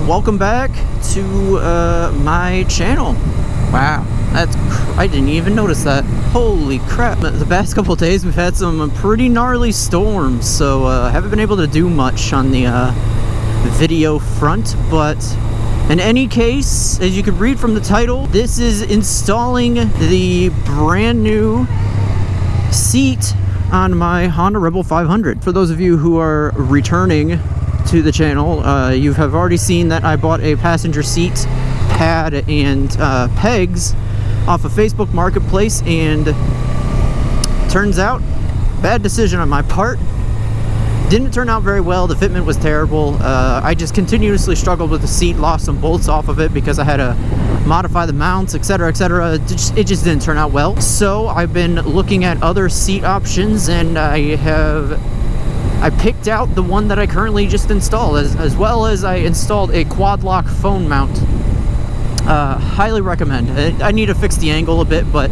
welcome back to my channel. Wow, I didn't even notice that. Holy crap. The past couple days we've had some pretty gnarly storms, so haven't been able to do much on the video front, but in any case, as you can read from the title, this is installing the brand new seat on my Honda Rebel 500. For those of you who are returning to the channel, you have already seen that I bought a passenger seat pad and pegs off of Facebook Marketplace, and turns out, bad decision on my part. Didn't turn out very well. The fitment was terrible. I just continuously struggled with the seat, lost some bolts off of it because I had to modify the mounts, etc, etc. It just didn't turn out well. So I've been looking at other seat options, and I picked out the one that I currently just installed, as well as I installed a quad lock phone mount. Highly recommend. I need to fix the angle a bit, but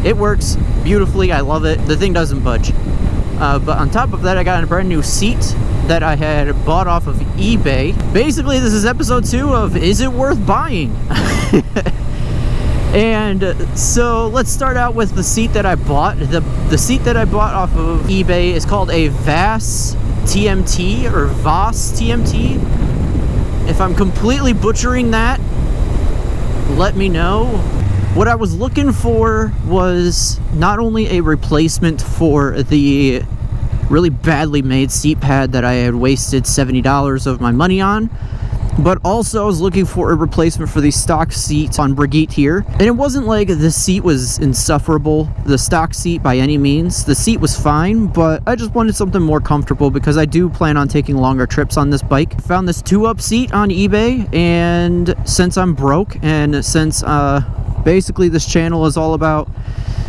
it works beautifully. I love it. The thing doesn't budge. But on top of that, I got a brand new seat that I had bought off of eBay. Basically, this is episode 2 of Is It Worth Buying? And so let's start out with the seat that I bought. The seat that I bought off of eBay is called a VAS TMT or VAS TMT. If I'm completely butchering that, let me know. What I was looking for was not only a replacement for the really badly made seat pad that I had wasted $70 of my money on, but also I was looking for a replacement for the stock seat on Brigitte here. And it wasn't like the seat was insufferable, the stock seat, by any means. The seat was fine, but I just wanted something more comfortable because I do plan on taking longer trips on this bike. I found this 2-up seat on eBay, and since I'm broke, and since basically this channel is all about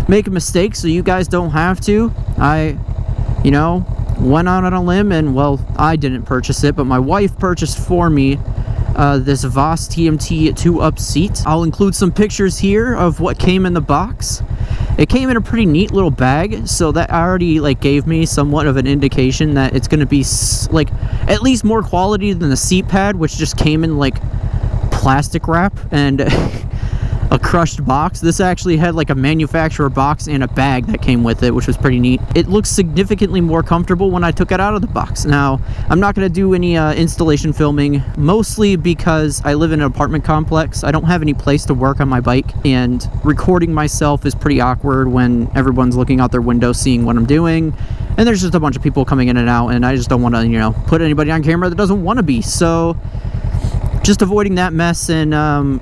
making mistakes so you guys don't have to, I, went out on a limb, and well, I didn't purchase it, but my wife purchased for me this VAS TMT 2-up seat. I'll include some pictures here of what came in the box. It came in a pretty neat little bag, so that already gave me somewhat of an indication that it's going to be at least more quality than the seat pad, which just came in plastic wrap and a crushed box. This actually had a manufacturer box and a bag that came with it, which was pretty neat. It looks significantly more comfortable when I took it out of the box. Now, I'm not going to do any installation filming, mostly because I live in an apartment complex. I don't have any place to work on my bike, and recording myself is pretty awkward when everyone's looking out their window seeing what I'm doing, and there's just a bunch of people coming in and out, and I just don't want to, put anybody on camera that doesn't want to be. So, just avoiding that mess and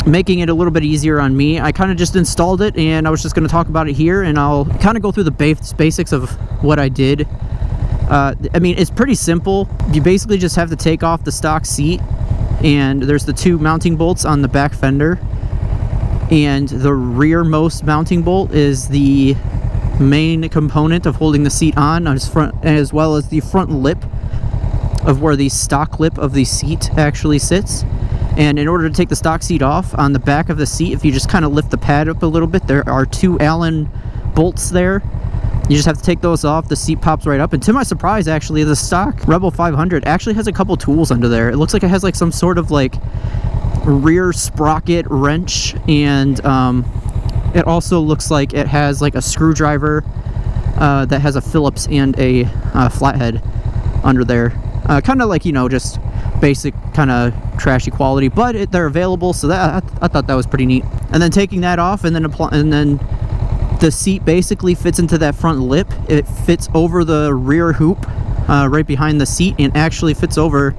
making it a little bit easier on me, I kind of just installed it, and I was just going to talk about it here, and I'll kind of go through the basics of what I did. I mean, it's pretty simple. You basically just have to take off the stock seat, and there's the 2 mounting bolts on the back fender, and the rearmost mounting bolt is the main component of holding the seat on, as well as the front lip of where the stock lip of the seat actually sits. And in order to take the stock seat off, on the back of the seat, if you just kind of lift the pad up a little bit, there are 2 Allen bolts there. You just have to take those off. The seat pops right up. And to my surprise, actually, the stock Rebel 500 actually has a couple tools under there. It looks like it has some sort of rear sprocket wrench, and it also looks like it has a screwdriver that has a Phillips and a flathead under there. Kind of just basic kind of trashy quality, but they're available, so that I thought that was pretty neat. And then taking that off, and then the seat basically fits into that front lip. It fits over the rear hoop right behind the seat, and actually fits over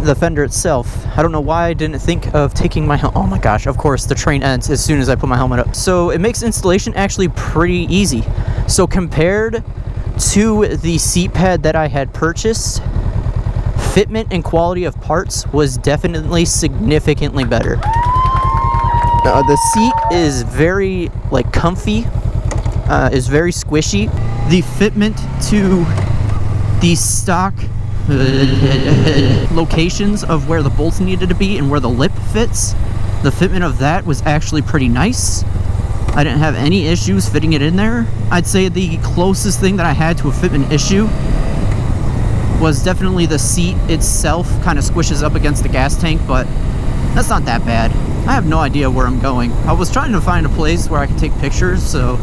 the fender itself. I don't know why I didn't think of taking my oh my gosh, of course the train ends as soon as I put my helmet up. So it makes installation actually pretty easy. So compared to the seat pad that I had purchased, fitment and quality of parts was definitely significantly better. The seat is very comfy, is very squishy. The fitment to the stock locations of where the bolts needed to be and where the lip fits, the fitment of that was actually pretty nice. I didn't have any issues fitting it in there. I'd say the closest thing that I had to a fitment issue was definitely the seat itself kind of squishes up against the gas tank, but that's not that bad. I have no idea where I'm going. I was trying to find a place where I could take pictures, so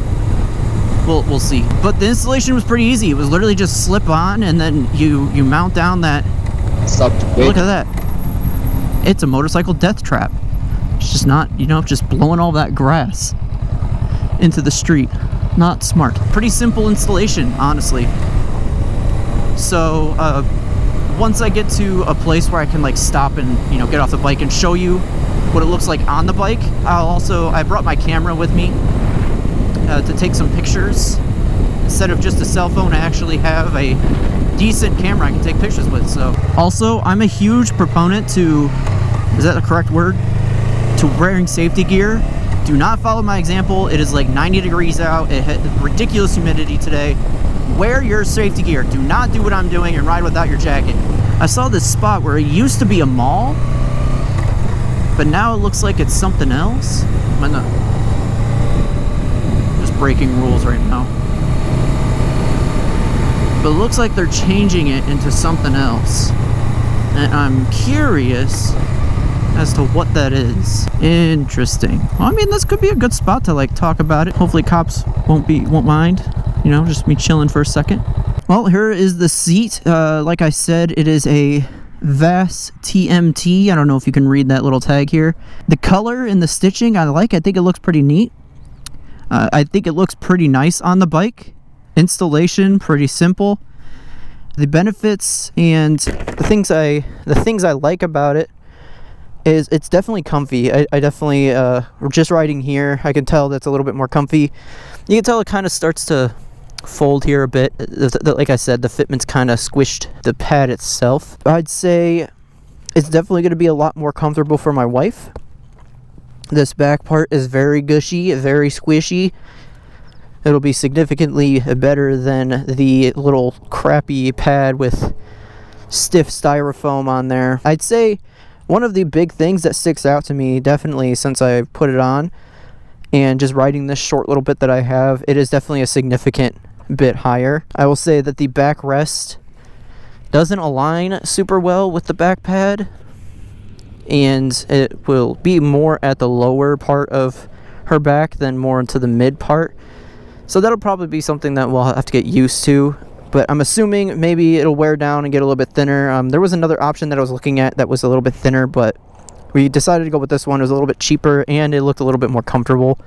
we'll see. But the installation was pretty easy. It was literally just slip on, and then you mount down that. Look at that. It's a motorcycle death trap. It's just not, you know, just blowing all that grass into the street. Not smart. Pretty simple installation, honestly. So once I get to a place where I can like stop and, you know, get off the bike and show you what it looks like on the bike, I brought my camera with me to take some pictures. Instead of just a cell phone, I actually have a decent camera I can take pictures with. So also, I'm a huge proponent to, is that the correct word, to wearing safety gear. Do not follow my example. It is like 90 degrees out. It had ridiculous humidity today. Wear your safety gear. Do not do what I'm doing and ride without your jacket. I saw this spot where it used to be a mall, but now it looks like it's something else. I'm just breaking rules right now. But it looks like they're changing it into something else. And I'm curious as to what that is. Interesting. Well, I mean, this could be a good spot to like talk about it. Hopefully cops won't mind, you know, just me chilling for a second. Well, here is the seat. Like I said, it is a VAS TMT. I don't know if you can read that little tag here. The color and the stitching I like. I think it looks pretty neat. I think it looks pretty nice on the bike. Installation pretty simple. The benefits and the things I like about it is it's definitely comfy. I definitely just riding here, I can tell that's a little bit more comfy. You can tell it kind of starts to fold here a bit. Like I said, the fitment's kind of squished the pad itself. I'd say it's definitely going to be a lot more comfortable for my wife. This back part is very gushy, very squishy. It'll be significantly better than the little crappy pad with stiff styrofoam on there. I'd say one of the big things that sticks out to me, definitely since I put it on and just riding this short little bit that I have, it is definitely a significant bit higher. I will say that the backrest doesn't align super well with the back pad, and it will be more at the lower part of her back than more into the mid part. So that'll probably be something that we'll have to get used to. But I'm assuming maybe it'll wear down and get a little bit thinner. There was another option that I was looking at that was a little bit thinner, but we decided to go with this one. It was a little bit cheaper and it looked a little bit more comfortable.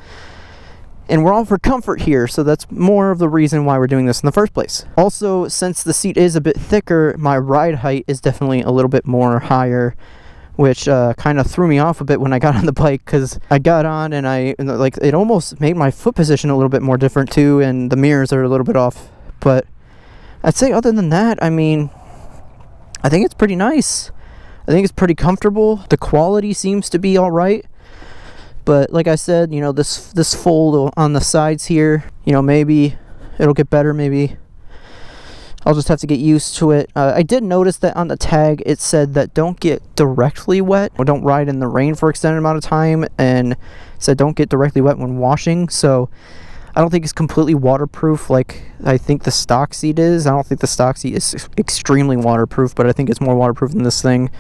And we're all for comfort here, so that's more of the reason why we're doing this in the first place. Also, since the seat is a bit thicker, my ride height is definitely a little bit more higher, which kind of threw me off a bit when I got on the bike, because I got on and it almost made my foot position a little bit more different too, and the mirrors are a little bit off. But I'd say other than that, I mean, I think it's pretty nice. I think it's pretty comfortable. The quality seems to be all right. But like I said, you know, this fold on the sides here, you know, maybe it'll get better. Maybe I'll just have to get used to it. I did notice that on the tag it said that don't get directly wet, or don't ride in the rain for an extended amount of time, and it said don't get directly wet when washing. So I don't think it's completely waterproof like I think the stock seat is. I don't think the stock seat is extremely waterproof, but I think it's more waterproof than this thing.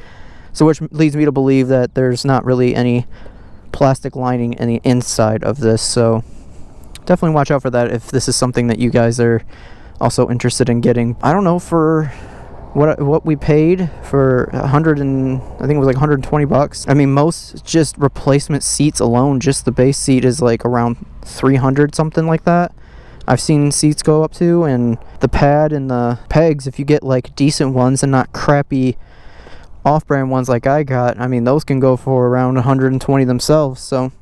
So which leads me to believe that there's not really any plastic lining in the inside of this. So definitely watch out for that if this is something that you guys are also interested in getting. I don't know, for what we paid for I think it was like $120. I mean, most just replacement seats alone, just the base seat is like around 300, something like that. I've seen seats go up to, and the pad and the pegs, if you get like decent ones and not crappy off-brand ones like I got, I mean, those can go for around 120 themselves. So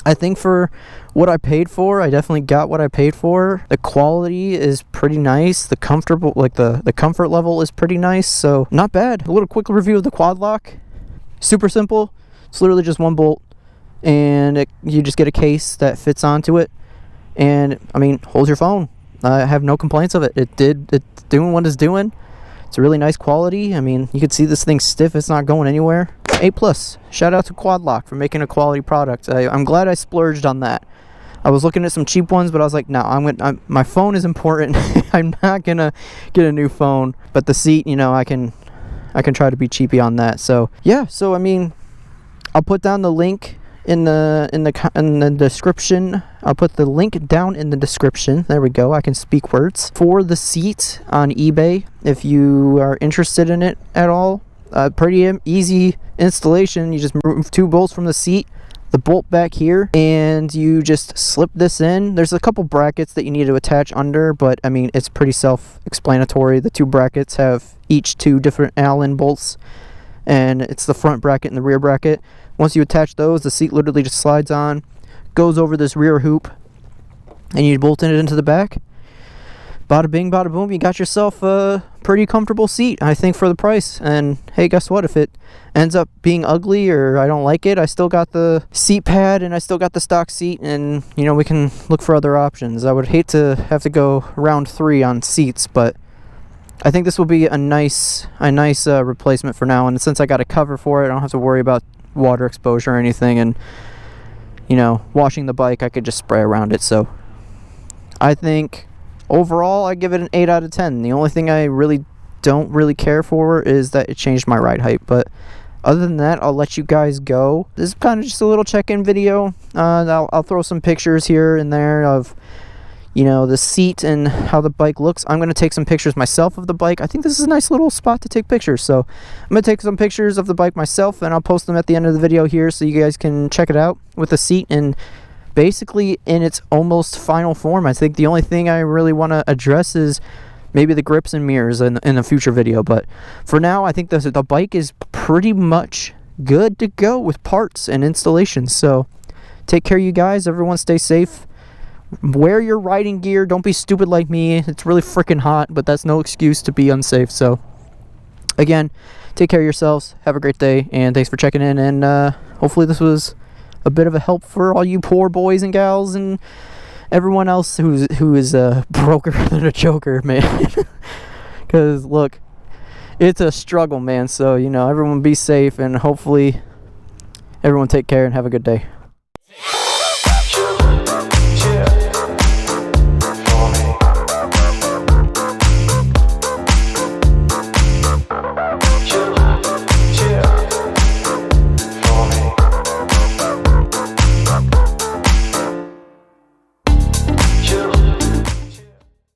I think for what I paid for, I definitely got what I paid for. The quality is pretty nice. The comfortable, like the comfort level is pretty nice. So not bad. A little quick review of the quad lock. Super simple. It's literally just one bolt, and you just get a case that fits onto it. And I mean, holds your phone. I have no complaints of it. It's doing what it's doing. It's a really nice quality. I mean, you can see this thing stiff. It's not going anywhere. A+. Shout out to Quad Lock for making a quality product. I'm glad I splurged on that. I was looking at some cheap ones, but I was like, no, my phone is important. I'm not gonna get a new phone. But the seat, you know, I can try to be cheapy on that. So yeah, so I mean, I'll put down the link in the description. I'll put the link down in the description. There we go. I can speak words for the seat on eBay if you are interested in it at all. Pretty easy installation. You just remove 2 bolts from the seat, the bolt back here, and you just slip this in. There's a couple brackets that you need to attach under, but I mean, it's pretty self-explanatory. The 2 brackets have each 2 different Allen bolts, and it's the front bracket and the rear bracket. Once you attach those, the seat literally just slides on, goes over this rear hoop, and you bolt it into the back. Bada bing, bada boom, you got yourself a pretty comfortable seat, I think, for the price. And hey, guess what? If it ends up being ugly or I don't like it, I still got the seat pad and I still got the stock seat, and you know, we can look for other options. I would hate to have to go round 3 on seats, but I think this will be a nice replacement for now. And since I got a cover for it, I don't have to worry about water exposure or anything, and you know, washing the bike, I could just spray around it. So I think overall I give it an 8 out of 10. The only thing I don't really care for is that it changed my ride height, but other than that, I'll let you guys go. This is kind of just a little check-in video. I'll throw some pictures here and there of, you know, the seat and how the bike looks. I'm going to take some pictures myself of the bike. I think this is a nice little spot to take pictures, so I'm going to take some pictures of the bike myself, and I'll post them at the end of the video here so you guys can check it out with the seat and basically in its almost final form. I think the only thing I really want to address is maybe the grips and mirrors in a future video, but for now I think the bike is pretty much good to go with parts and installations. So take care, you guys. Everyone stay safe. Wear your riding gear. Don't be stupid like me. It's really freaking hot, but that's no excuse to be unsafe. So again, take care of yourselves. Have a great day, and thanks for checking in. And hopefully this was a bit of a help for all you poor boys and gals and everyone else who is broker than a joker, man. Because look, it's a struggle, man. So you know, everyone be safe, and hopefully everyone take care and have a good day.